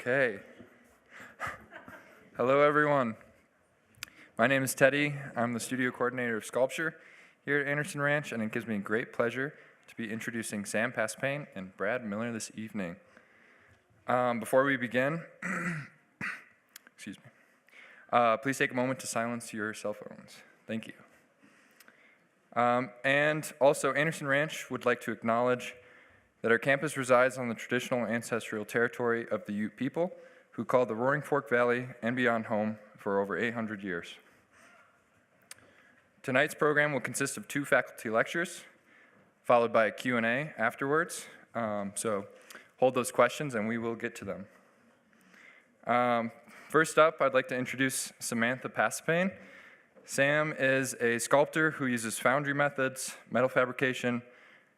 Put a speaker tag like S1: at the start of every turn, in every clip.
S1: Okay. Hello, everyone. My name is Teddy. I'm the studio coordinator of sculpture here at Anderson Ranch, and it gives me great pleasure to be introducing Sam Pasapane and Brad Miller this evening. Before we begin, excuse me, please take a moment to silence your cell phones. Thank you. And also, Anderson Ranch would like to acknowledge that our campus resides on the traditional ancestral territory of the Ute people, who called the Roaring Fork Valley and beyond home for over 800 years. Tonight's program will consist of 2 faculty lectures, followed by a Q&A afterwards. So hold those questions and we will get to them. First up, I'd like to introduce Samantha Pasapane. Sam is a sculptor who uses foundry methods, metal fabrication,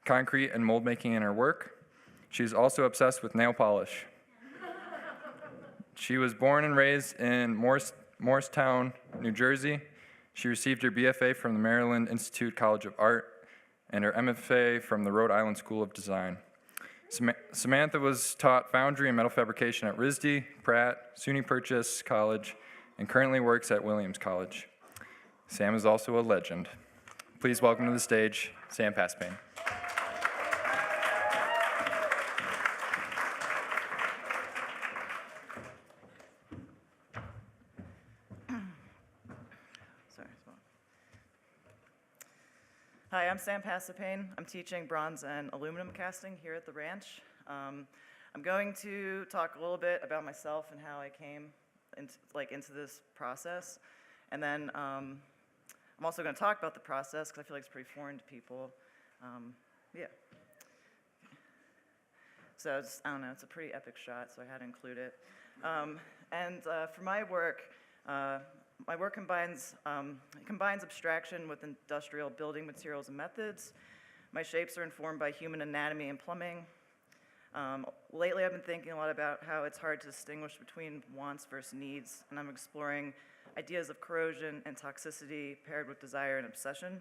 S1: concrete, and mold making in her work. She's also obsessed with nail polish. She was born and raised in Morristown, New Jersey. She received her BFA from the Maryland Institute College of Art and her MFA from the Rhode Island School of Design. Samantha was taught foundry and metal fabrication at RISD, Pratt, SUNY Purchase College, and currently works at Williams College. Sam is also a legend. Please welcome to the stage, Sam Pasapane.
S2: Hi, I'm Sam Pasapane. I'm teaching bronze and aluminum casting here at the ranch. I'm going to talk a little bit about myself and how I came into this process. And then I'm also going to talk about the process because I feel like it's pretty foreign to people. Yeah. So I don't know, it's a pretty epic shot, so I had to include it. For my work combines abstraction with industrial building materials and methods. My shapes are informed by human anatomy and plumbing. Lately, I've been thinking a lot about how it's hard to distinguish between wants versus needs, and I'm exploring ideas of corrosion and toxicity paired with desire and obsession.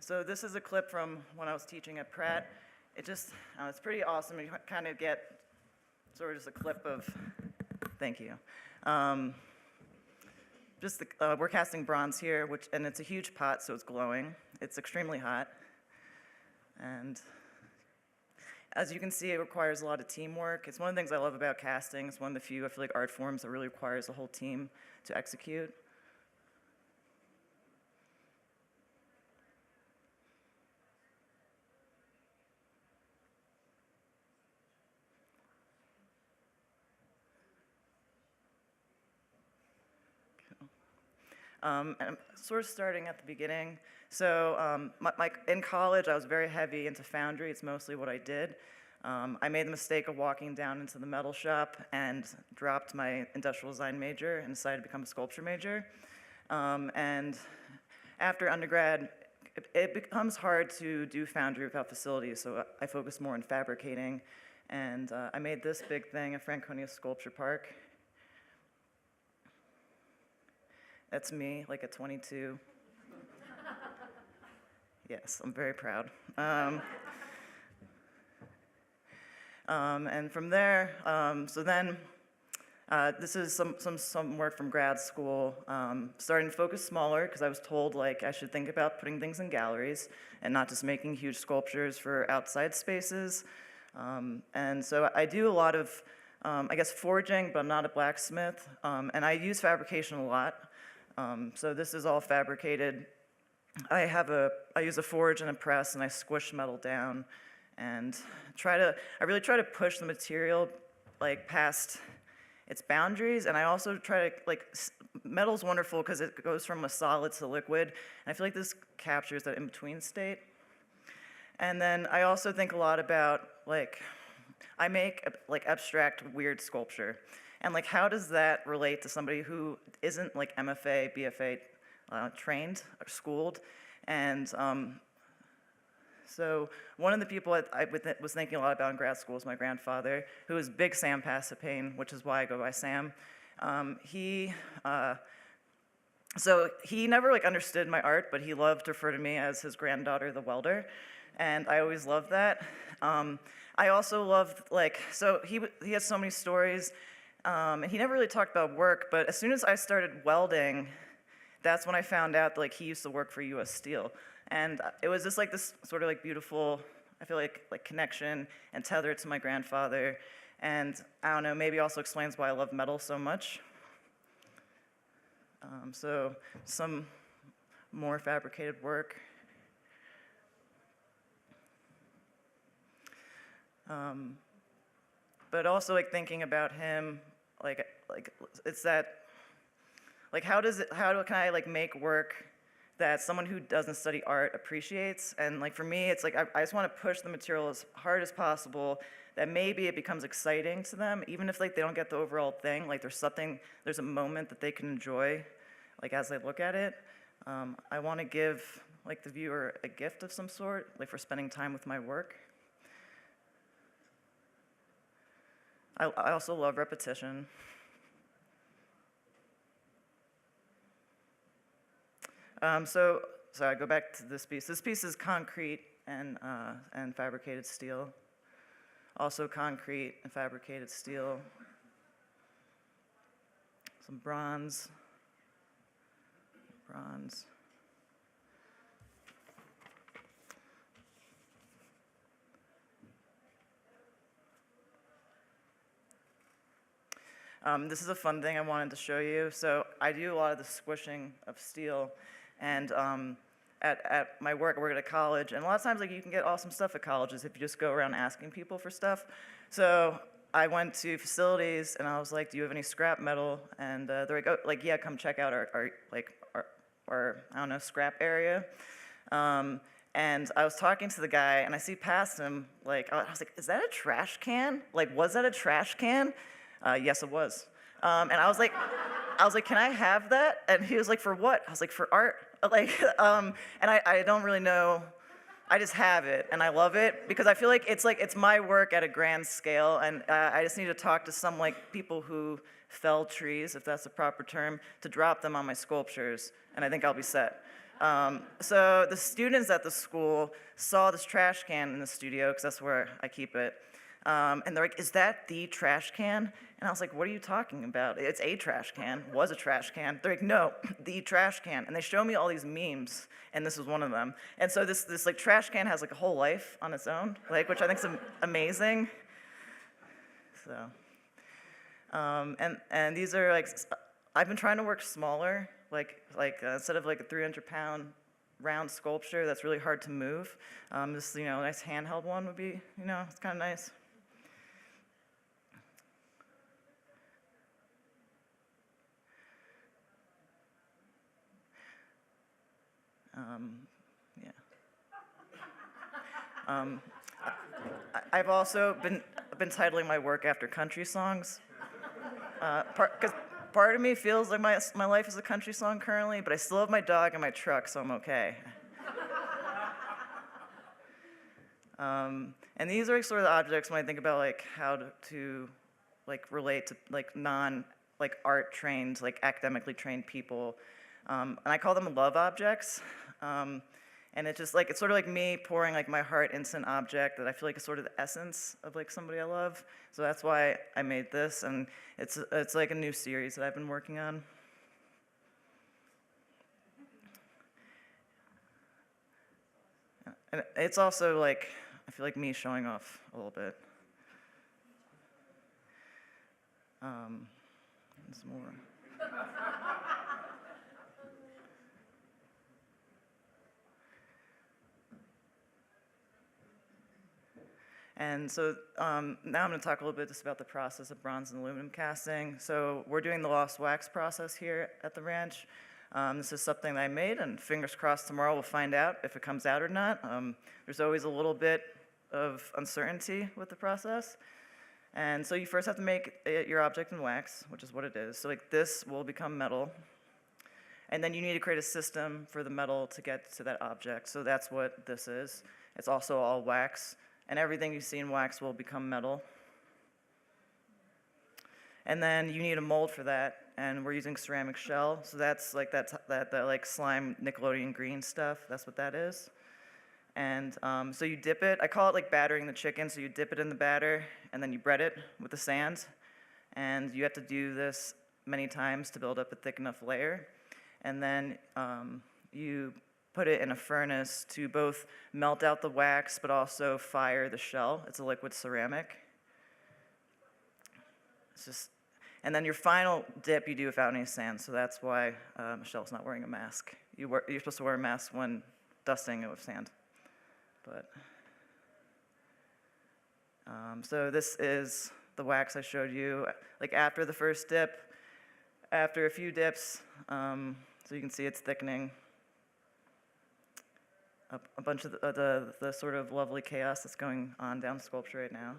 S2: So this is a clip from when I was teaching at Pratt. It's pretty awesome. You kind of get sort of just a clip of. Thank you. We're casting bronze here, and it's a huge pot, so it's glowing. It's extremely hot. And as you can see, it requires a lot of teamwork. It's one of the things I love about casting. It's one of the few, I feel like, art forms that really requires a whole team to execute. And I'm sort of starting at the beginning. So in college, I was very heavy into foundry. It's mostly what I did. I made the mistake of walking down into the metal shop and dropped my industrial design major and decided to become a sculpture major. And after undergrad, it becomes hard to do foundry without facilities, so I focused more on fabricating. And I made this big thing at Franconia Sculpture Park. That's me, like at 22. Yes, I'm very proud. And from there, this is some work from grad school. Starting to focus smaller because I was told I should think about putting things in galleries and not just making huge sculptures for outside spaces. And so I do a lot of, forging, but I'm not a blacksmith. And I use fabrication a lot. So this is all fabricated. I use a forge and a press, and I squish metal down, and I really try to push the material past its boundaries. And I also try to metal's wonderful because it goes from a solid to liquid, and I feel like this captures that in-between state. And then I also think a lot about I make abstract weird sculpture. And how does that relate to somebody who isn't MFA, BFA trained or schooled? And so one of the people I was thinking a lot about in grad school is my grandfather, who is big Sam Pasapane, which is why I go by Sam. So he never understood my art, but he loved to refer to me as his granddaughter, the welder. and I always loved that. I also loved, like, so he has so many stories, and he never really talked about work, but as soon as I started welding, that's when I found out that, like, he used to work for U.S. Steel. And it was just like this sort of like beautiful, I feel like connection and tether to my grandfather. And I don't know, maybe also explains why I love metal so much. So some more fabricated work. But also like thinking about him, like it's that, like how can I like make work that someone who doesn't study art appreciates? And like for me, it's like I just want to push the material as hard as possible, that maybe it becomes exciting to them, even if like they don't get the overall thing, like there's a moment that they can enjoy, like as they look at it. I want to give like the viewer a gift of some sort, like for spending time with my work. I also love repetition. So I go back to this piece. This piece is concrete and fabricated steel. Also concrete and fabricated steel. Some bronze. This is a fun thing I wanted to show you. So I do a lot of the squishing of steel, and at my work, I work at a college, and a lot of times like you can get awesome stuff at colleges if you just go around asking people for stuff. So I went to facilities, and I was like, "Do you have any scrap metal?" And they're like, "Oh, like yeah, come check out our I don't know, scrap area." And I was talking to the guy, and I see past him, like I was like, "Is that a trash can? Like, was that a trash can?" Yes, it was. And I was like, "Can I have that?" And he was like, "For what?" I was like, "For art." Like, and I don't really know. I just have it, and I love it because I feel like it's my work at a grand scale, and I just need to talk to some like people who fell trees, if that's the proper term, to drop them on my sculptures, and I think I'll be set. So the students at the school saw this trash can in the studio, because that's where I keep it, and they're like, "Is that the trash can?" And I was like, "What are you talking about? It's a trash can, was a trash can." They're like, "No, the trash can." And they show me all these memes, and this was one of them. And so this like trash can has like a whole life on its own, like, which I think is amazing. So, and these are like, I've been trying to work smaller, like instead of like a 300-pound round sculpture that's really hard to move. This nice handheld one would be, it's kind of nice. Yeah. I've also been titling my work after country songs, because part of me feels like my life is a country song currently, but I still have my dog and my truck, so I'm okay. And these are sort of the objects when I think about like how to like relate to like art trained, like academically trained people. And I call them love objects. And it's just like, it's sort of like me pouring like my heart into an object that I feel like is sort of the essence of like somebody I love. So that's why I made this, and it's like a new series that I've been working on. And it's also like, I feel like me showing off a little bit. There's more. And so now I'm going to talk a little bit just about the process of bronze and aluminum casting. So we're doing the lost wax process here at the ranch. This is something that I made, and fingers crossed tomorrow we'll find out if it comes out or not. There's always a little bit of uncertainty with the process. And so you first have to make your object in wax, which is what it is. So like this will become metal. And then you need to create a system for the metal to get to that object. So that's what this is. It's also all wax. And everything you see in wax will become metal. And then you need a mold for that, and we're using ceramic shell. So that's like that like slime Nickelodeon green stuff. That's what that is. And so you dip it. I call it like battering the chicken. So you dip it in the batter, and then you bread it with the sand. And you have to do this many times to build up a thick enough layer. And then you put it in a furnace to both melt out the wax, but also fire the shell. It's a liquid ceramic. And then your final dip you do without any sand, so that's why Michelle's not wearing a mask. You're supposed to wear a mask when dusting it with sand. But so this is the wax I showed you. Like after the first dip, after a few dips, so you can see it's thickening. A bunch of the sort of lovely chaos that's going on down the sculpture right now.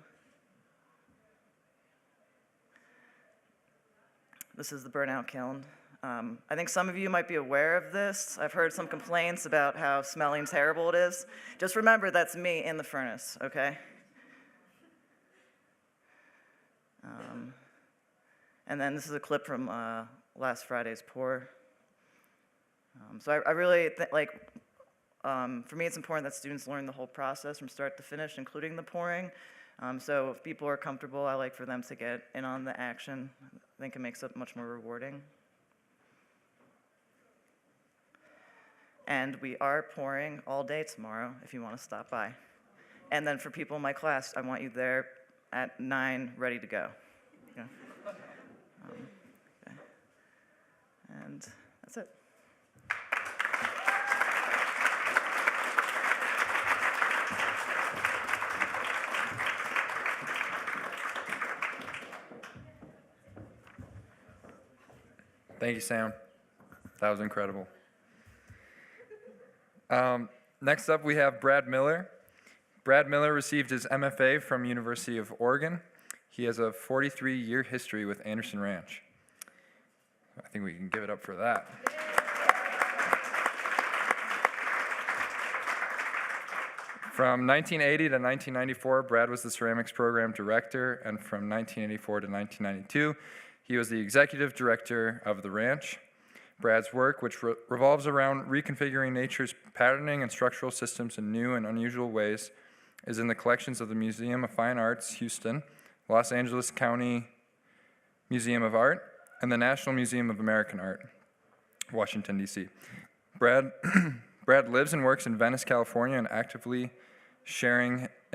S2: This is the Burnout Kiln. I think some of you might be aware of this. I've heard some complaints about how smelly and terrible it is. Just remember, that's me in the furnace, okay? And then this is a clip from last Friday's pour. So I really for me, it's important that students learn the whole process from start to finish, including the pouring. So if people are comfortable, I like for them to get in on the action. I think it makes it much more rewarding. And we are pouring all day tomorrow if you want to stop by. And then for people in my class, I want you there at 9, ready to go. Yeah. Okay. And that's it.
S1: Thank you, Sam. That was incredible. Next up, we have Brad Miller. Brad Miller received his MFA from University of Oregon. He has a 43-year history with Anderson Ranch. I think we can give it up for that. From 1980 to 1994, Brad was the ceramics program director, and from 1984 to 1992, he was the executive director of the ranch. Brad's work, which revolves around reconfiguring nature's patterning and structural systems in new and unusual ways, is in the collections of the Museum of Fine Arts, Houston, Los Angeles County Museum of Art, and the National Museum of American Art, Washington, D.C. Brad lives and works in Venice, California, and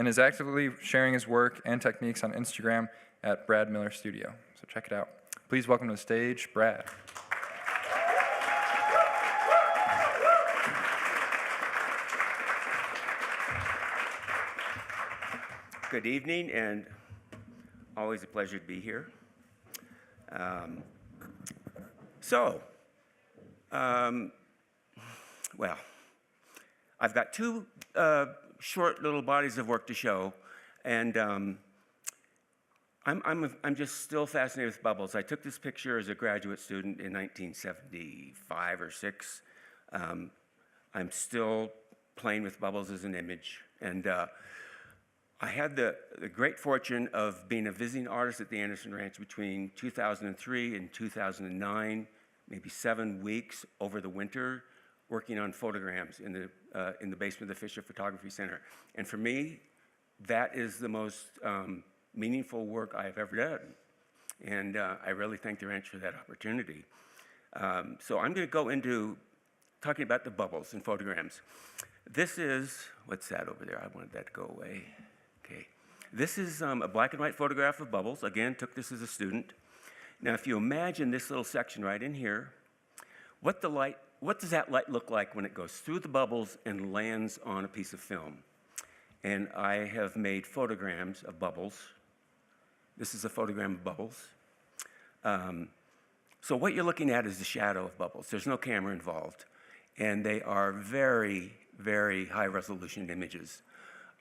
S1: is actively sharing his work and techniques on Instagram at Brad Miller Studio. So check it out. Please welcome to the stage, Brad.
S3: Good evening, and always a pleasure to be here. Well, I've got two short little bodies of work to show, and I'm just still fascinated with bubbles. I took this picture as a graduate student in 1975 or 6. I'm still playing with bubbles as an image, and I had the great fortune of being a visiting artist at the Anderson Ranch between 2003 and 2009, maybe 7 weeks over the winter, working on photograms in the basement of the Fisher Photography Center. And for me, that is the most meaningful work I've ever done. And I really thank the ranch for that opportunity. So I'm going to go into talking about the bubbles in photograms. This is, what's that over there? I wanted that to go away. Okay. This is a black and white photograph of bubbles. Again, took this as a student. Now, if you imagine this little section right in here, what does that light look like when it goes through the bubbles and lands on a piece of film? And I have made photograms of bubbles. This is a photogram of bubbles. So what you're looking at is the shadow of bubbles. There's no camera involved. And they are very, very high resolution images.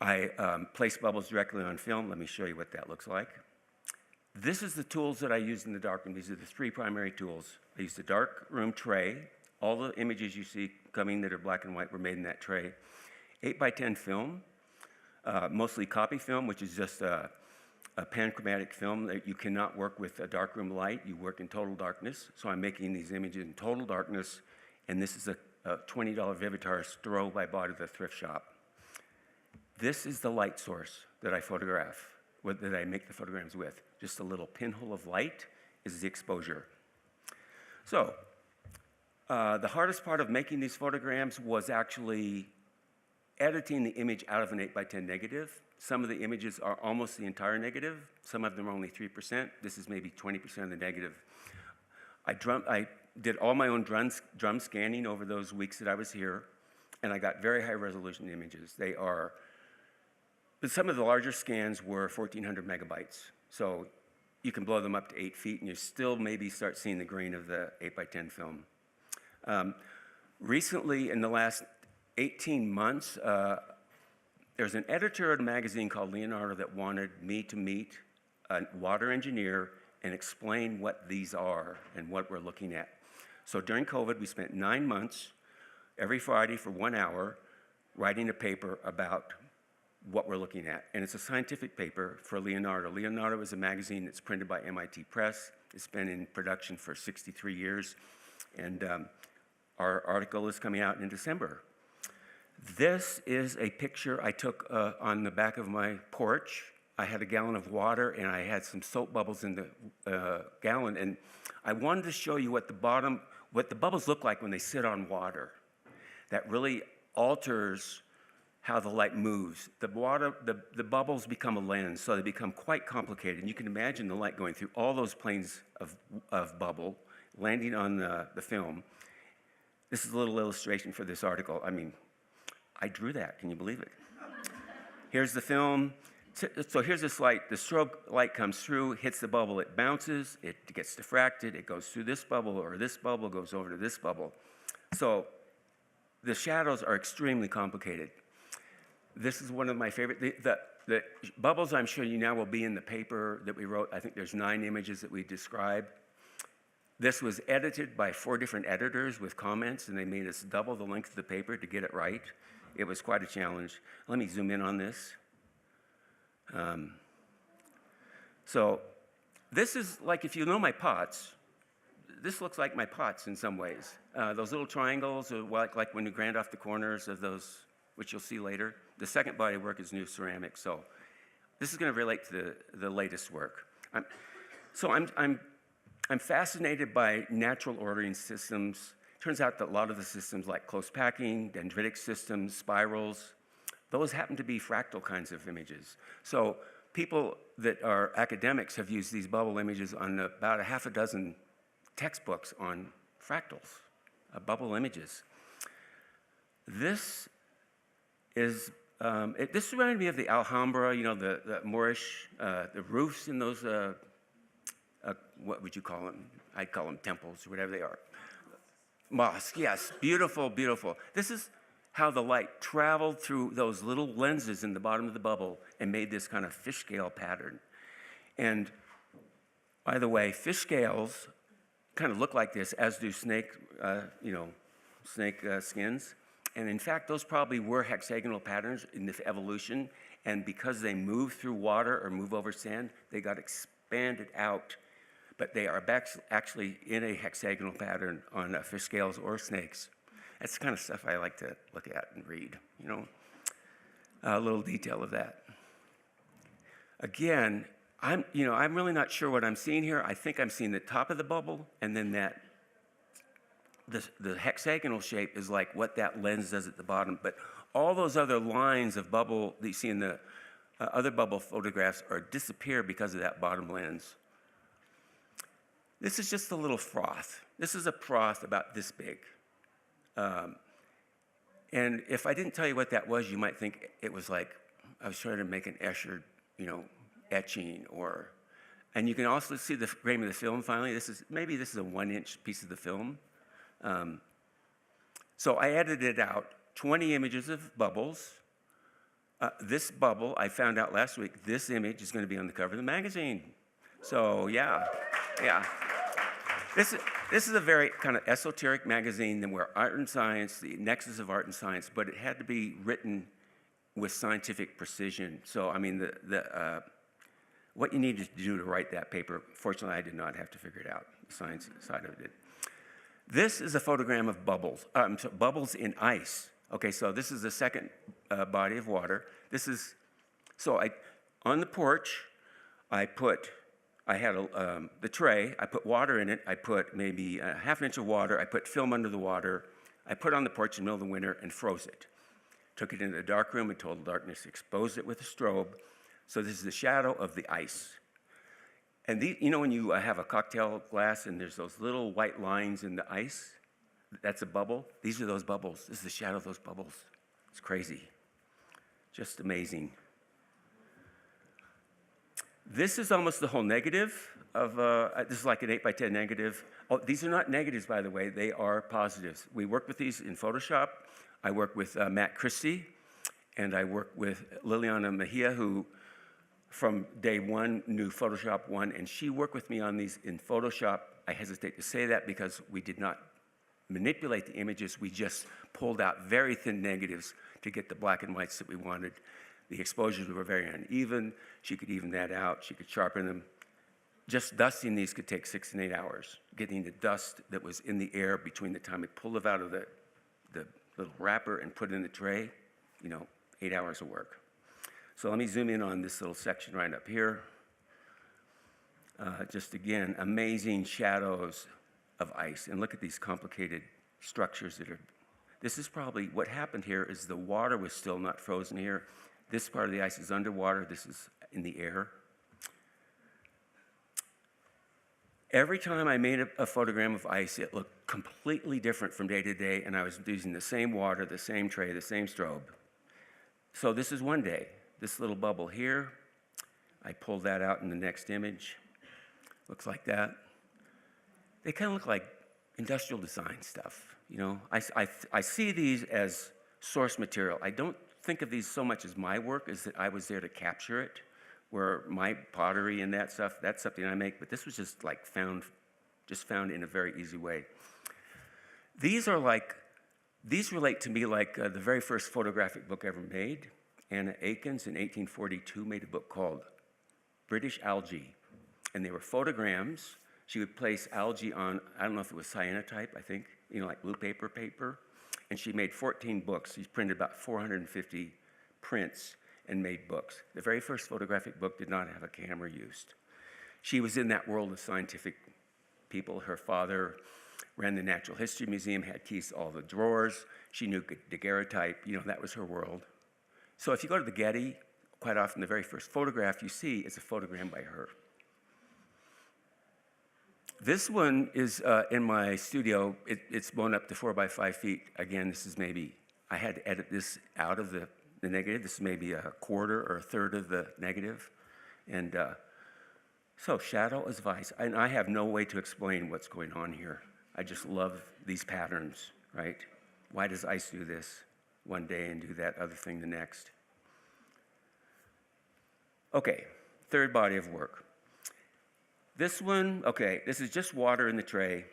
S3: I place bubbles directly on film. Let me show you what that looks like. This is the tools that I used in the darkroom. These are the 3 primary tools. I used the darkroom tray. All the images you see coming that are black and white were made in that tray. 8x10 film, mostly copy film, which is just a panchromatic film that you cannot work with a darkroom light. You work in total darkness. So I'm making these images in total darkness. And this is a $20 Vivitar strobe I bought at the thrift shop. This is the light source that I photograph, that I make the photograms with. Just a little pinhole of light is the exposure. So, the hardest part of making these photograms was actually editing the image out of an 8x10 negative. Some of the images are almost the entire negative. Some of them are only 3%. This is maybe 20% of the negative. I did all my own drum scanning over those weeks that I was here, and I got very high resolution images. Some of the larger scans were 1,400 megabytes. So you can blow them up to 8 feet, and you still maybe start seeing the grain of the 8x10 film. Recently, in the last 18 months, there's an editor at a magazine called Leonardo that wanted me to meet a water engineer and explain what these are and what we're looking at. So during COVID, we spent 9 months, every Friday for 1 hour, writing a paper about what we're looking at. And it's a scientific paper for Leonardo. Leonardo is a magazine that's printed by MIT Press. It's been in production for 63 years. And our article is coming out in December. This is a picture I took on the back of my porch. I had a gallon of water, and I had some soap bubbles in the gallon. And I wanted to show you what the bubbles look like when they sit on water. That really alters how the light moves. The bubbles become a lens, so they become quite complicated. And you can imagine the light going through all those planes of bubble, landing on the film. This is a little illustration for this article. I mean, I drew that, can you believe it? Here's the film. So here's this light. The strobe light comes through, hits the bubble, it bounces, it gets diffracted, it goes through this bubble, or this bubble goes over to this bubble. So the shadows are extremely complicated. This is one of my favorite. The bubbles I'm showing you now will be in the paper that we wrote. I think there's 9 images that we describe. This was edited by 4 different editors with comments, and they made us double the length of the paper to get it right. It was quite a challenge. Let me zoom in on this. So this is like, if you know my pots, this looks like my pots in some ways. Those little triangles are like when you grind off the corners of those, which you'll see later. The second body of work is new ceramic, so this is going to relate to the latest work. I'm fascinated by natural ordering systems. Turns out that a lot of the systems like close packing, dendritic systems, spirals, those happen to be fractal kinds of images. So people that are academics have used these bubble images on about a half a dozen textbooks on fractals, bubble images. This is, this reminded me of the Alhambra, you know, the Moorish, the roofs in those, what would you call them? I'd call them temples, or whatever they are. Mosque, yes, beautiful, beautiful. This is how the light traveled through those little lenses in the bottom of the bubble and made this kind of fish scale pattern. And by the way, fish scales kind of look like this, as do snake skins. And in fact, those probably were hexagonal patterns in the evolution. And because they move through water or move over sand, they got expanded out. But they are actually in a hexagonal pattern on fish scales or snakes. That's the kind of stuff I like to look at and read, you know, a little detail of that. Again, I'm really not sure what I'm seeing here. I think I'm seeing the top of the bubble, and then the hexagonal shape is like what that lens does at the bottom. But all those other lines of bubble that you see in the other bubble photographs disappear because of that bottom lens. This is just a little froth. This is a froth about this big. And if I didn't tell you what that was, you might think it was like I was trying to make an Escher, etching, and you can also see the frame of the film finally. Maybe this is a 1-inch piece of the film. So I edited out 20 images of bubbles. This bubble, I found out last week, this image is going to be on the cover of the magazine. So yeah. This is a very kind of esoteric magazine where art and science, the nexus of art and science, but it had to be written with scientific precision. So, I mean, what you needed to do to write that paper, fortunately, I did not have to figure it out. The science side of it did. This is a photogram of bubbles, bubbles in ice. Okay, so this is the second body of water. This is, on the porch, I had the tray, I put water in it, I put maybe a half an inch of water, I put film under the water, I put it on the porch in the middle of the winter and froze it. Took it into the darkroom in total darkness, exposed it with a strobe. So this is the shadow of the ice. And you know when you have a cocktail glass and there's those little white lines in the ice? That's a bubble. These are those bubbles. This is the shadow of those bubbles. It's crazy. Just amazing. This is almost the whole negative of, this is like an 8 by 10 negative. Oh, these are not negatives, by the way. They are positives. We work with these in Photoshop. I work with Matt Christie, and I work with Liliana Mejia, who from day one knew Photoshop 1, and she worked with me on these in Photoshop. I hesitate to say that because we did not manipulate the images. We just pulled out very thin negatives to get the black and whites that we wanted. The exposures were very uneven. She could even that out. She could sharpen them. Just dusting these could take 6 and 8 hours. Getting the dust that was in the air between the time we pulled it out of the little wrapper and put it in the tray, 8 hours of work. So let me zoom in on this little section right up here. Just again, amazing shadows of ice. And look at these complicated structures that are, this is probably, what happened here is the water was still not frozen here. This part of the ice is underwater, this is in the air. Every time I made a photogram of ice, it looked completely different from day to day, and I was using the same water, the same tray, the same strobe. So this is one day. This little bubble here, I pulled that out in the next image. Looks like that. They kind of look like industrial design stuff, I see these as source material. I don't think of these so much as my work as that I was there to capture it, where my pottery and that stuff, that's something I make, but this was just like found in a very easy way. These relate to me like the very first photographic book ever made. Anna Akins in 1842 made a book called British Algae, and they were photograms. She would place algae on, I don't know if it was cyanotype, I think, like blue paper, and she made 14 books. She printed about 450 prints and made books. The very first photographic book did not have a camera used. She was in that world of scientific people. Her father ran the Natural History Museum, had keys to all the drawers. She knew daguerreotype, that was her world. So if you go to the Getty, quite often the very first photograph you see is a photogram by her. This one is in my studio. It's blown up to 4 by 5 feet. Again, this is maybe, I had to edit this out of the negative. This is maybe a quarter or a third of the negative. And so shadow is vice. And I have no way to explain what's going on here. I just love these patterns, right? Why does ice do this one day and do that other thing the next? Okay, third body of work. This one, okay, this is just water in the tray.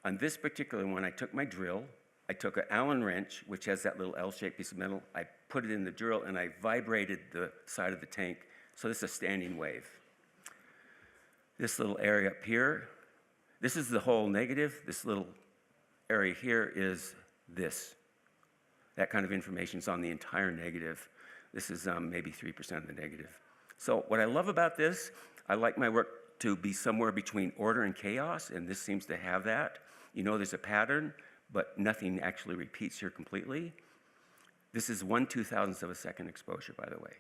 S3: On this particular one, I took my drill, I took an Allen wrench, which has that little L-shaped piece of metal, I put it in the drill and I vibrated the side of the tank. So this is a standing wave. This little area up here, this is the whole negative. This little area here is this. That kind of information is on the entire negative. This is maybe 3% of the negative. So what I love about this, I like my work to be somewhere between order and chaos, and this seems to have that. There's a pattern, but nothing actually repeats here completely. This is 1/2000th of a second exposure, by the way.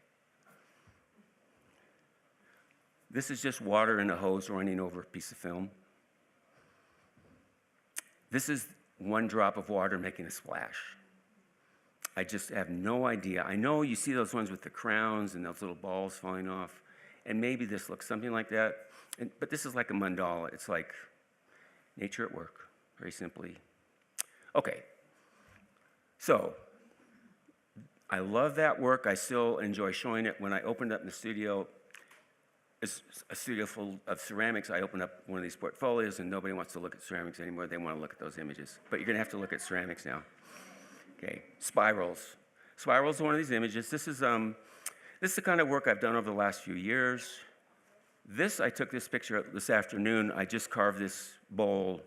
S3: This is just water in a hose running over a piece of film. This is one drop of water making a splash. I just have no idea. I know you see those ones with the crowns and those little balls falling off, and maybe this looks something like that, but this is like a mandala. It's like nature at work, very simply. Okay, so I love that work. I still enjoy showing it. When I opened up in the studio, it's a studio full of ceramics. I opened up one of these portfolios, and nobody wants to look at ceramics anymore. They want to look at those images. But you're going to have to look at ceramics now. Okay, spirals. Spirals are one of these images. This is the kind of work I've done over the last few years. I took this picture this afternoon. I just carved this bowl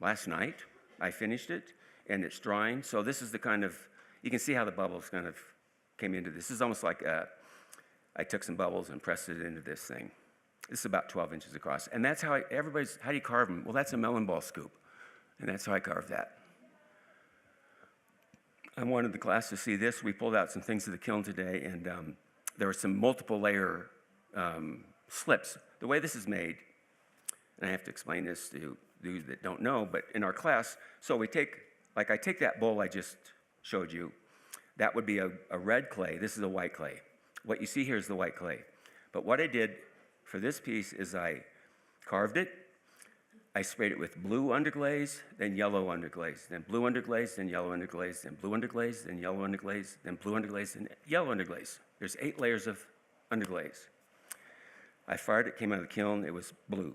S3: last night. I finished it, and it's drying. So this is the kind of, you can see how the bubbles kind of came into this. This is almost like I took some bubbles and pressed it into this thing. This is about 12 inches across. And that's how how do you carve them? Well, that's a melon ball scoop. And that's how I carved that. I wanted the class to see this. We pulled out some things to the kiln today, and there were some multiple layer slips. The way this is made, and I have to explain this to those that don't know, but in our class, so we take, like I take that bowl I just showed you, that would be a red clay. This is a white clay. What you see here is the white clay. But what I did for this piece is I carved it, I sprayed it with blue underglaze, then yellow underglaze, then blue underglaze, then yellow underglaze, then blue underglaze, then yellow underglaze, then blue underglaze, and yellow underglaze. There's 8 layers of underglaze. I fired it, came out of the kiln, it was blue.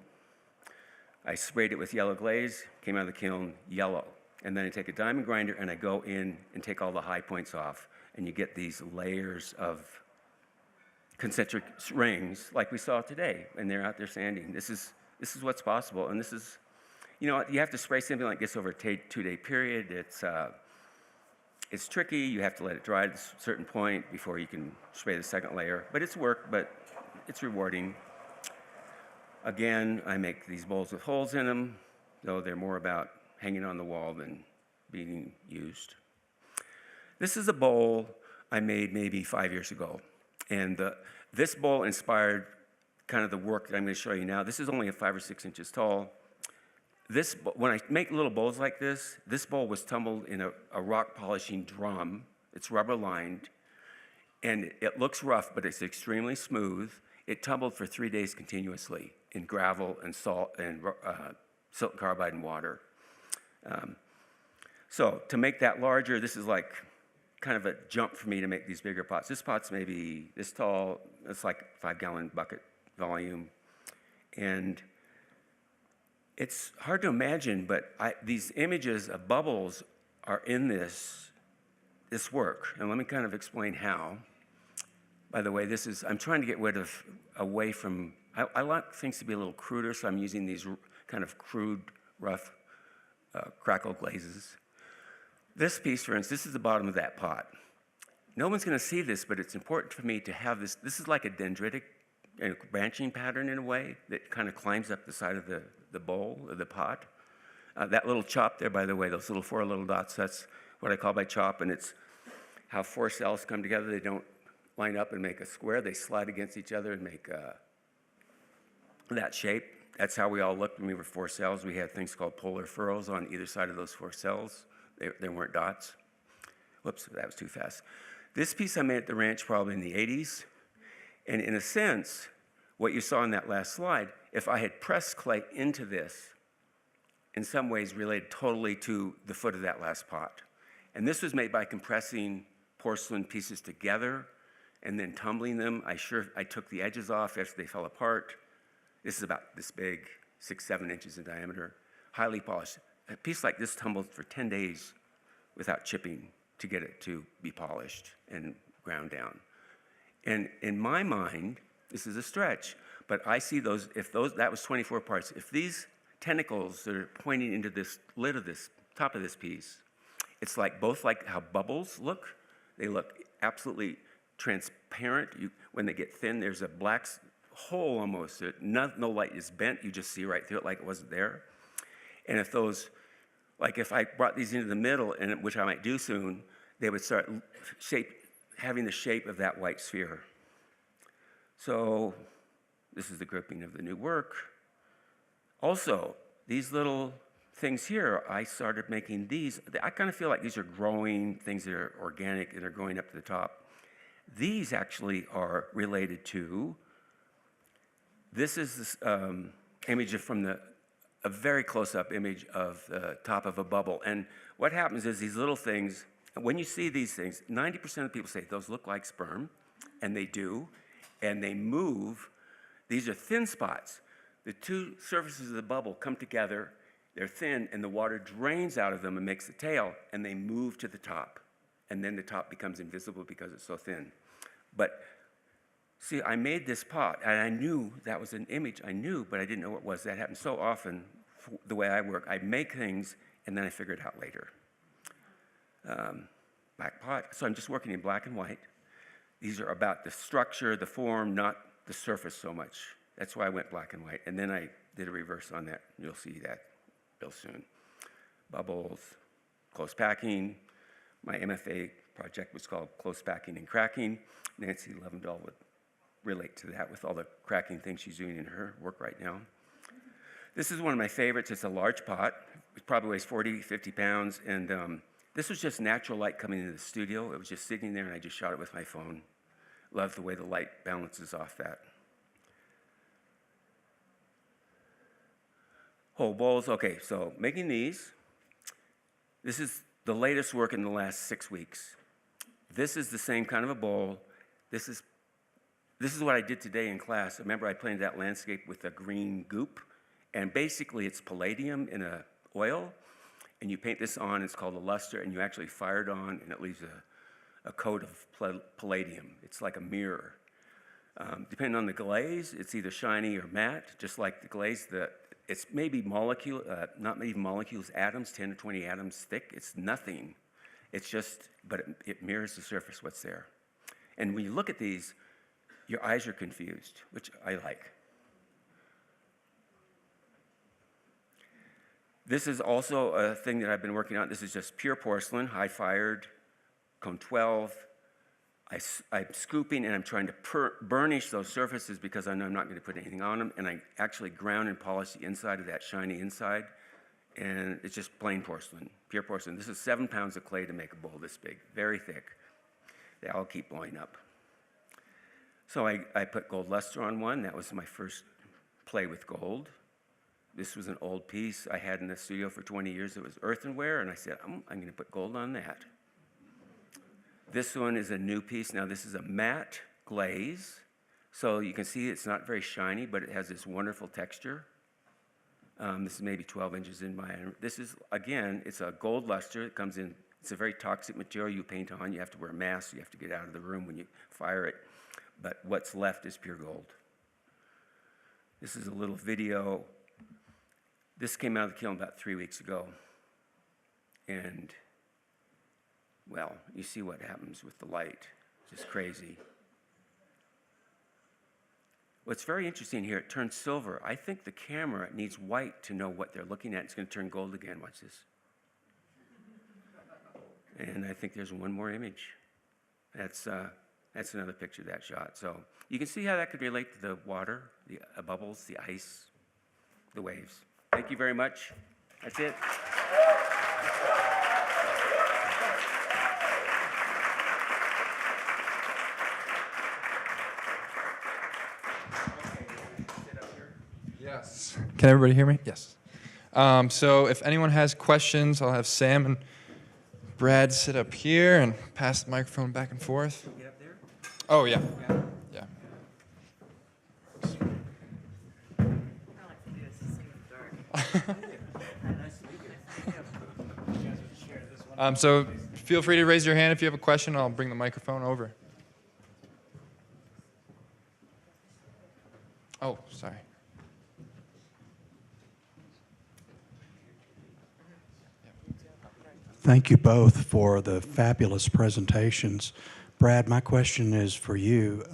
S3: I sprayed it with yellow glaze, came out of the kiln, yellow. And then I take a diamond grinder and I go in and take all the high points off, and you get these layers of concentric rings like we saw today, and they're out there sanding. This is what's possible, and this is, you know, you have to spray something like this over a 2-day period. It's tricky. You have to let it dry at a certain point before you can spray the second layer. But it's work, but it's rewarding. Again, I make these bowls with holes in them, though they're more about hanging on the wall than being used. This is a bowl I made maybe 5 years ago, and this bowl inspired kind of the work that I'm going to show you now. This is only 5 or 6 inches tall. When I make little bowls like this bowl was tumbled in a rock polishing drum. It's rubber lined, and it looks rough, but it's extremely smooth. It tumbled for 3 days continuously in gravel and salt and silicon carbide and water. So to make that larger, this is like kind of a jump for me to make these bigger pots. This pot's maybe this tall. It's like a 5-gallon bucket volume. And it's hard to imagine, but these images of bubbles are in this work. And let me kind of explain how. By the way, I'm trying to get away from, I like things to be a little cruder, so I'm using these kind of crude, rough crackle glazes. This piece, for instance, this is the bottom of that pot. No one's going to see this, but it's important for me to have this. This is like a dendritic branching pattern in a way that kind of climbs up the side of the bowl, of the pot. That little chop there, by the way, those 4 little dots, that's what I call my chop, and it's how 4 cells come together. They don't line up and make a square. They slide against each other and make that shape. That's how we all looked when we were 4 cells. We had things called polar furrows on either side of those 4 cells. They weren't dots. Whoops, that was too fast. This piece I made at the ranch probably in the 80s. And in a sense, what you saw in that last slide, if I had pressed clay into this, in some ways related totally to the foot of that last pot. And this was made by compressing porcelain pieces together and then tumbling them. I took the edges off after they fell apart. This is about this big, 6-7 inches in diameter, highly polished. A piece like this tumbled for 10 days without chipping to get it to be polished and ground down. And in my mind, this is a stretch, but I see that was 24 parts. If these tentacles that are pointing into this lid of this, top of this piece, it's both like how bubbles look. They look absolutely transparent. When they get thin, there's a black hole almost. No light is bent. You just see right through it like it wasn't there. And if I brought these into the middle, which I might do soon, they would start having the shape of that white sphere. So this is the gripping of the new work. Also, these little things here, I started making these. I kind of feel like these are growing things that are organic and are going up to the top. These actually are related to, this is this image from a very close-up image of the top of a bubble. And what happens is these little things, when you see these things, 90% of people say those look like sperm, and they do, and they move. These are thin spots. The 2 surfaces of the bubble come together, they're thin, and the water drains out of them and makes the tail, and they move to the top. And then the top becomes invisible because it's so thin. But see, I made this pot, and I knew that was an image. I knew, but I didn't know what it was. That happens so often the way I work. I make things, and then I figure it out later. Black pot. So I'm just working in black and white. these are about the structure, the form, not the surface so much. That's why I went black and white. And then I did a reverse on that. You'll see that real soon. Bubbles, close packing. My MFA project was called Close Packing and Cracking. Nancy Levendahl would relate to that with all the cracking things she's doing in her work right now. This is one of my favorites. It's a large pot. It probably weighs 40, 50 pounds. And this was just natural light coming into the studio. It was just sitting there, and I just shot it with my phone. Love the way the light balances off that. Whole bowls. Okay, so making these. This is the latest work in the last 6 weeks. This is the same kind of a bowl. This is what I did today in class. Remember, I painted that landscape with a green goop, and basically it's palladium in a oil, and you paint this on. It's called a luster, and you actually fire it on, and it leaves a coat of palladium. It's like a mirror. Depending on the glaze, it's either shiny or matte, just like the glaze. It's maybe not even molecules, atoms, 10 or 20 atoms thick. It's nothing. It's just, but it mirrors the surface, what's there. And when you look at these, your eyes are confused, which I like. This is also a thing that I've been working on. This is just pure porcelain, high-fired, cone 12. I'm scooping and I'm trying to burnish those surfaces because I know I'm not going to put anything on them. And I actually ground and polish the inside of that shiny inside. And it's just plain porcelain, pure porcelain. This is 7 pounds of clay to make a bowl this big, very thick. They all keep blowing up. So I put gold luster on one. That was my first play with gold. This was an old piece I had in the studio for 20 years. It was earthenware, and I said, I'm going to put gold on that. This one is a new piece. Now, this is a matte glaze. So you can see it's not very shiny, but it has this wonderful texture. This is maybe 12 inches in diameter. This is, again, it's a gold luster. It comes in, it's a very toxic material you paint on. You have to wear a mask. You have to get out of the room when you fire it. But what's left is pure gold. This is a little video. This came out of the kiln about 3 weeks ago. And, well, you see what happens with the light. Just crazy. What's very interesting here, it turns silver. I think the camera needs white to know what they're looking at. It's going to turn gold again. Watch this. And I think there's one more image. That's another picture of that shot. So you can see how that could relate to the water, the bubbles, the ice, the waves. Thank you very much. That's it.
S1: Yes. Can everybody hear me? Yes. So if anyone has questions, I'll have Sam and Brad sit up here and pass the microphone back and forth.
S3: Get up there.
S1: Oh, yeah. Yeah. So feel free to raise your hand if you have a question. I'll bring the microphone over. Oh, sorry.
S4: Thank you both for the fabulous presentations. Brad, my question is for you.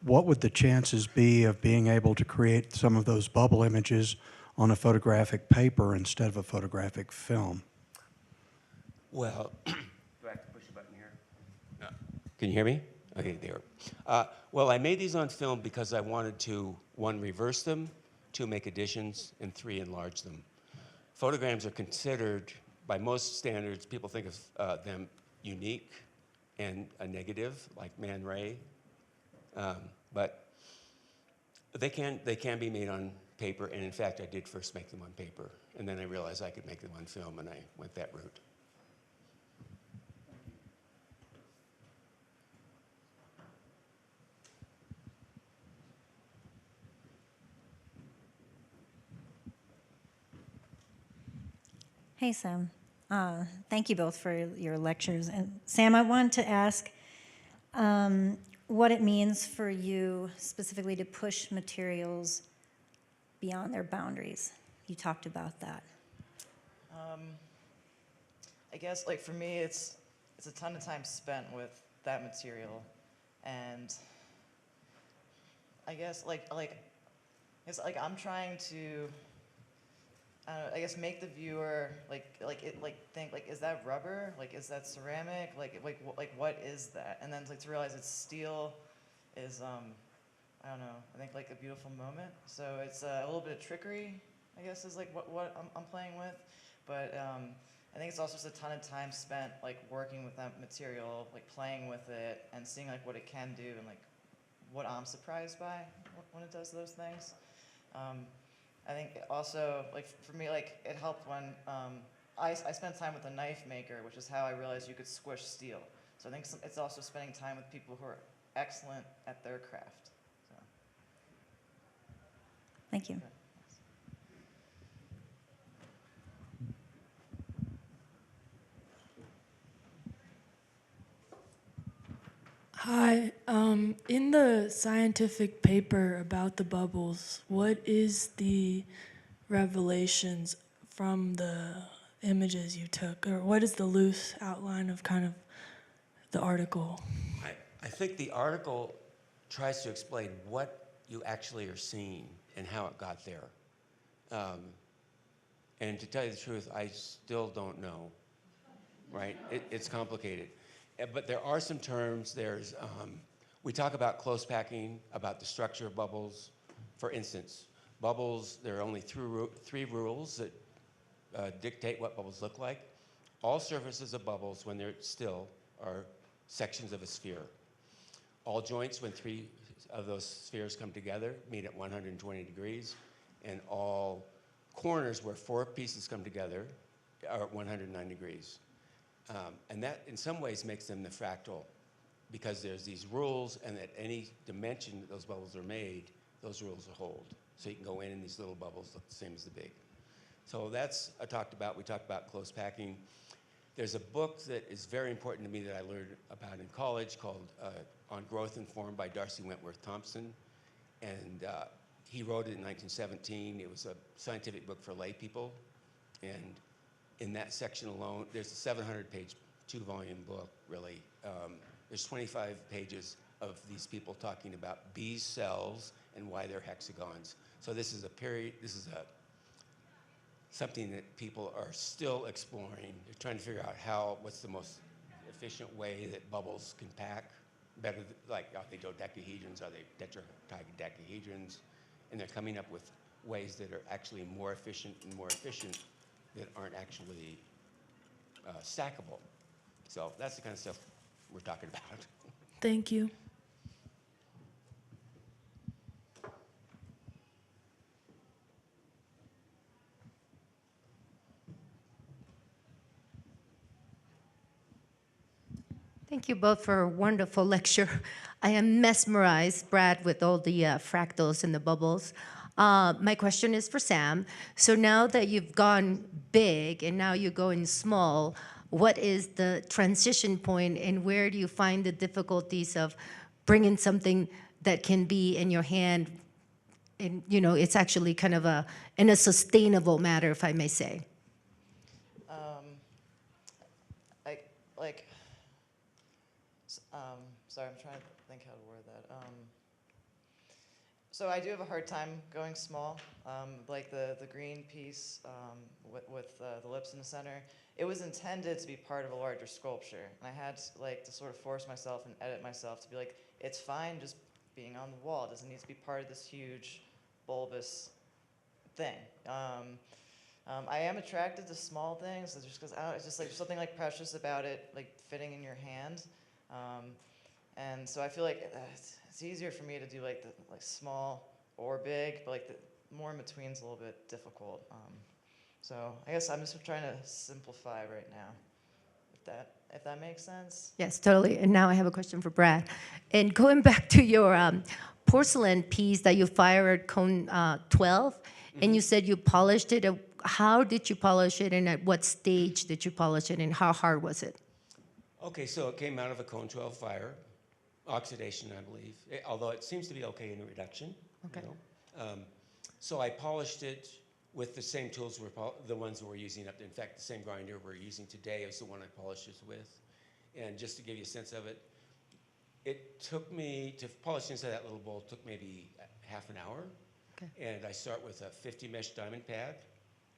S4: What would the chances be of being able to create some of those bubble images on a photographic paper instead of a photographic film?
S3: Well, do I have to push a button here? No. Can you hear me? Okay, there. Well, I made these on film because I wanted to, 1, reverse them, 2, make additions, and 3, enlarge them. Photograms are considered, by most standards, people think of them unique and a negative, like Man Ray. But they can be made on paper, and in fact, I did first make them on paper, and then I realized I could make them on film, and I went that route.
S5: Hey, Sam. Thank you both for your lectures. And Sam, I wanted to ask what it means for you specifically to push materials beyond their boundaries. You talked about that.
S2: I guess, like, for me, it's a ton of time spent with that material. and I guess it's like I'm trying to, I guess, make the viewer think like, is that rubber? Like, is that ceramic? Like what is that? And then like to realize it's steel is I don't know. I think like a beautiful moment. So it's a little bit of trickery, I guess, is like what I'm playing with, but I think it's also just a ton of time spent like working with that material, like playing with it and seeing like what it can do and like what I'm surprised by when it does those things. I think also, like for me, like it helped when I spent time with a knife maker, which is how I realized you could squish steel. So I think it's also spending time with people who are excellent at their craft. So.
S5: Thank you.
S6: Hi. In the scientific paper about the bubbles, what is the revelations from the images you took? Or what is the loose outline of kind of the article?
S3: I think the article tries to explain what you actually are seeing and how it got there. And to tell you the truth, I still don't know, right? It's complicated. But there are some terms. We talk about close packing, about the structure of bubbles. For instance, bubbles, there are only three rules that dictate what bubbles look like. All surfaces of bubbles, when they're still, are sections of a sphere. All joints, when three of those spheres come together, meet at 120 degrees. And all corners where four pieces come together are at 109 degrees. And that, in some ways, makes them the fractal, because there's these rules, and at any dimension that those bubbles are made, those rules will hold. So you can go in, and these little bubbles look the same as the big. So that's we talked about close packing. There's a book that is very important to me that I learned about in college called On Growth and Form by Darcy Wentworth Thompson. And he wrote it in 1917. It was a scientific book for lay people. And in that section alone, there's a 700-page, 2-volume book, really. There's 25 pages of these people talking about bees' cells and why they're hexagons. So this is something that people are still exploring. They're trying to figure out what's the most efficient way that bubbles can pack better. Like, are they dodecahedrons? Are they tetradecahedrons? And they're coming up with ways that are actually more efficient that aren't actually stackable. So that's the kind of stuff we're talking about.
S6: Thank you.
S7: Thank you both for a wonderful lecture. I am mesmerized, Brad, with all the fractals and the bubbles. My question is for Sam. So now that you've gone big and now you're going small, what is the transition point, and where do you find the difficulties of bringing something that can be in your hand, and it's actually kind of in a sustainable matter, if I may say?
S2: Sorry, I'm trying to think how to word that. So I do have a hard time going small. Like the green piece with the lips in the center, it was intended to be part of a larger sculpture, and I had to sort of force myself and edit myself to be like, it's fine just being on the wall. It doesn't need to be part of this huge, bulbous thing. I am attracted to small things, just because it's just like there's something like precious about it, like fitting in your hand. And so I feel like it's easier for me to do like small or big, but like the more in between is a little bit difficult. So I guess I'm just trying to simplify right now, if that makes sense.
S7: Yes, totally. And now I have a question for Brad. And going back to your porcelain piece that you fired cone 12, and you said you polished it. How did you polish it, and at what stage did you polish it, and how hard was it?
S3: Okay, so it came out of a cone 12 fire, oxidation, I believe, although it seems to be okay in reduction.
S7: Okay.
S3: So I polished it with the same tools, the ones we're using up. In fact, the same grinder we're using today is the one I polished it with. And just to give you a sense of it, It took me, to polish inside that little bowl, took maybe half an hour.
S7: Okay.
S3: And I start with a 50 mesh diamond pad.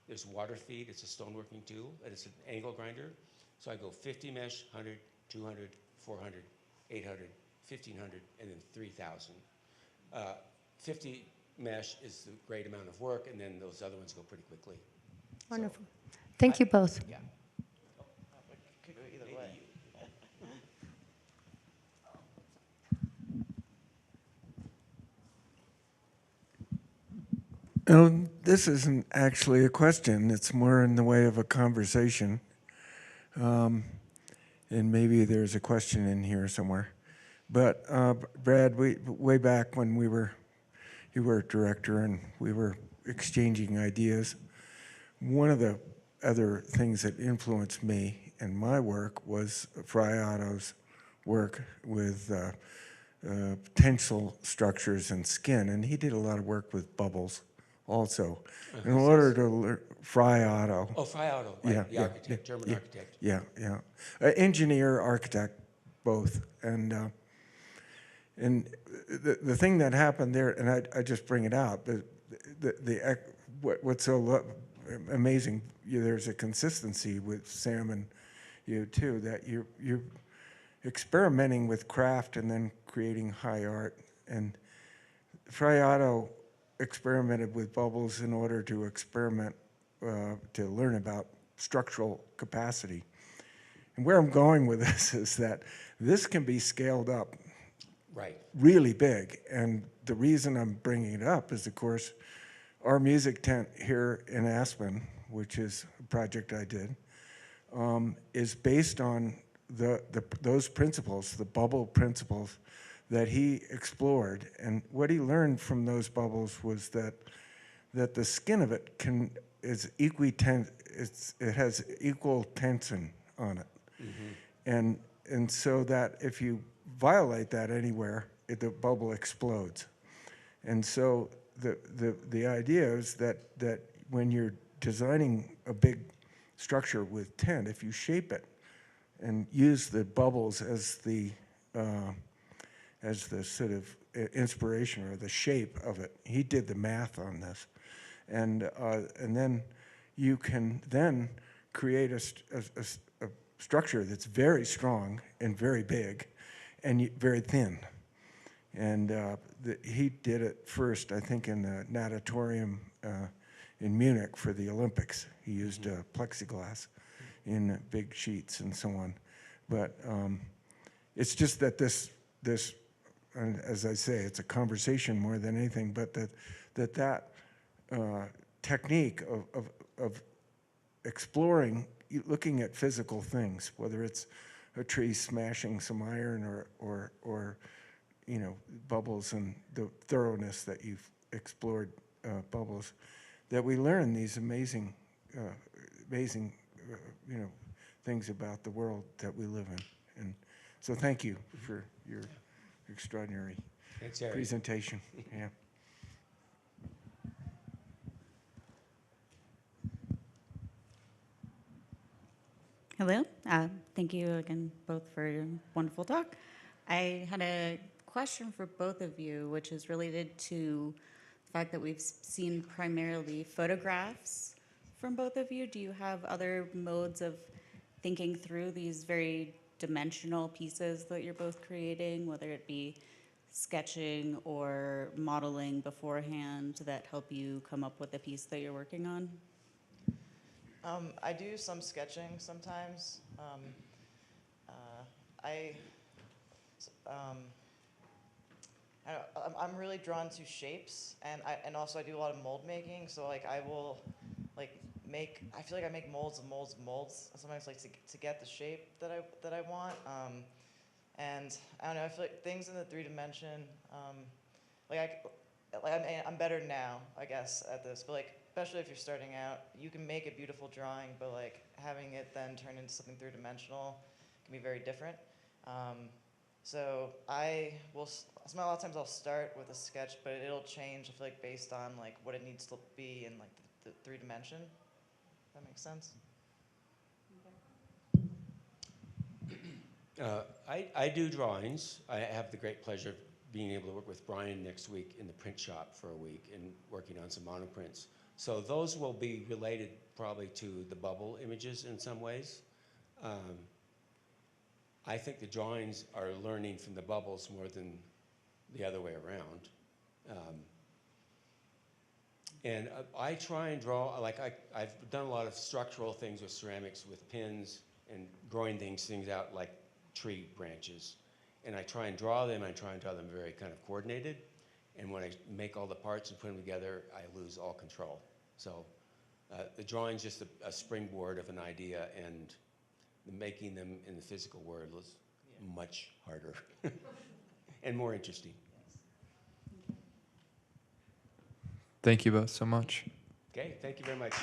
S3: There's water feed, it's a stoneworking tool, and it's an angle grinder. So I go 50 mesh, 100, 200, 400, 800, 1500, and then 3000. 50 mesh is the great amount of work, and then those other ones go pretty quickly.
S7: Wonderful. Thank you both.
S3: Yeah.
S2: Could go either way.
S8: This isn't actually a question. It's more in the way of a conversation. And maybe there's a question in here somewhere. But Brad, way back when you were director and we were exchanging ideas, one of the other things that influenced me in my work was Fry Otto's work with tensile structures and skin. And he did a lot of work with bubbles also. In order to learn, Fry Otto.
S3: Oh, Fry Otto, right,
S8: Yeah,
S3: the
S8: yeah,
S3: architect, German
S8: yeah,
S3: architect.
S8: Yeah, yeah. Engineer, architect, both. And the thing that happened there, and I just bring it out, what's so amazing, there's a consistency with Sam and you too, that you're experimenting with craft and then creating high art. And Fry Otto experimented with bubbles in order to experiment, to learn about structural capacity. And where I'm going with this is that this can be scaled up
S3: Right.
S8: really big. And the reason I'm bringing it up is, of course, our music tent here in Aspen, which is a project I did, is based on those principles, the bubble principles that he explored. And what he learned from those bubbles was that the skin of it is it has equal tension on it. Mm-hmm. And so that if you violate that anywhere, the bubble explodes. And so the idea is that when you're designing a big structure with tent, if you shape it and use the bubbles as the sort of inspiration or the shape of it, he did the math on this, and then you can then create a structure that's very strong and very big and very thin. And he did it first, I think, in the natatorium in Munich for the Olympics. He used plexiglass in big sheets and so on. But it's just that this, and as I say, it's a conversation more than anything, but that technique of exploring, looking at physical things, whether it's a tree smashing some iron or bubbles, and the thoroughness that you've explored bubbles, that we learn these amazing things about the world that we live in. And so thank you for your extraordinary presentation. Yeah.
S9: Hello. Thank you again both for your wonderful talk. I had a question for both of you, which is related to the fact that we've seen primarily photographs from both of you. Do you have other modes of thinking through these very dimensional pieces that you're both creating, whether it be sketching or modeling beforehand, that help you come up with the piece that you're working on?
S2: I do some sketching sometimes. I'm really drawn to shapes, and also I do a lot of mold making. So like I will I feel like I make molds of molds of molds. Sometimes like to get the shape that I want. And I don't know. I feel like things in the 3D, I'm better now, I guess, at this. But like, especially if you're starting out, you can make a beautiful drawing, but like having it then turn into something 3D can be very different. So a lot of times I'll start with a sketch, but it'll change, I feel like, based on like what it needs to be in like the 3D. That makes sense?
S3: I do drawings. I have the great pleasure of being able to work with Brian next week in the print shop for a week and working on some monoprints. So those will be related probably to the bubble images in some ways. I think the drawings are learning from the bubbles more than the other way around. And I try and draw, like I've done a lot of structural things with ceramics with pins and growing things out like tree branches. And I try and draw them, very kind of coordinated. And when I make all the parts and put them together, I lose all control. So the drawing's just a springboard of an idea, and making them in the physical world was much harder and more interesting.
S1: Thank you both so much.
S3: Okay, thank you very much.